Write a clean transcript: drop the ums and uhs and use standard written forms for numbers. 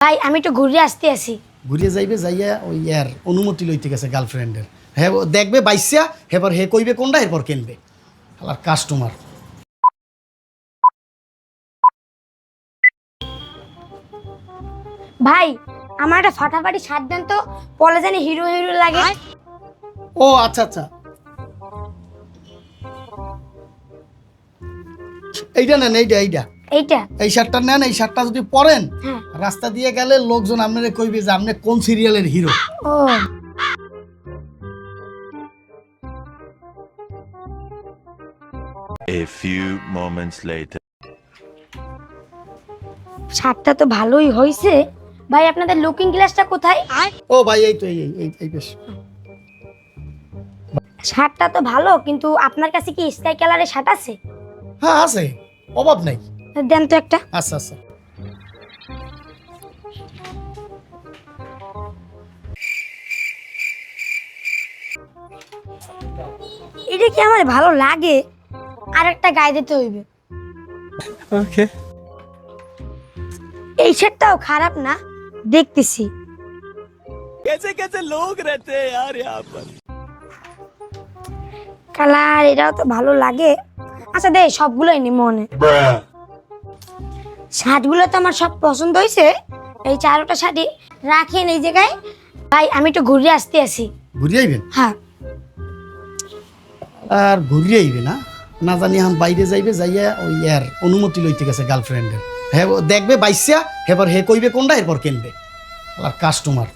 ভাই আমি একটু ঘুরে আসতে আসি। ঘুরিয়ে যাইবে যাইয়া ওই ইয়ার অনুমতি লইতে গেছে গার্লফ্রেন্ডের। হ্যাঁ দেখবে বাইসা এবার হে কইবে কোনটা এরপর কিনবে। আর কাস্টমার ভাই আমার একটা ফাটাফাটি শার্ট দেন তো, পরে জানি হিরো হিরো লাগে। ও আচ্ছা আচ্ছা, এইটা নেন, এইটা এইটা? এই শার্টটা নেন। এই শার্টটা যদি পরেন হ্যাঁ। রাস্তা দিয়ে গেলে লোকজন আপনারে কইবে যে আপনি কোন সিরিয়ালের হিরো। ও A few moments later. শার্টটা তো ভালোই হয়েছে। ভাই আপনাদের লুকিং গ্লাসটা কোথায়? ও ভাই এই তো এই বেশ। শার্টটা তো ভালো, কিন্তু আপনার কাছে কি স্কাই কালারের শার্ট আছে? হ্যাঁ আছে, অভাব নাই। দেন তো একটা। আচ্ছা আচ্ছা, এটা কি আমার ভালো লাগে? আর একটা গায়ে দিতে হইবে। Okay. এই শার্টটাও খারাপ না, দেখতেছি। कैसे कैसे लोग रहते हैं यार यहाँ पर। কালার এটাও তো ভালো লাগে। আচ্ছা দে, সবগুলোই নি মনে। শার্টগুলো তো আমার সব পছন্দ হয়েছে। এই চারোটা শাড়ি রাখেন এই জায়গায়। ভাই আমি একটু ঘুরে আসতে আসি। ঘুরিয়ে আইবেন? হ্যাঁ। আর ঘুরিয়ে আইবে না, না জানি এখন বাইরে যাইবে যাইয়া ওই ইয়ার অনুমতি লইতে গেছে গার্লফ্রেন্ডের। হ্যাঁ দেখবে বাইসা এবার হে কইবে কোনটা এরপর কিনবে। আর কাস্টমার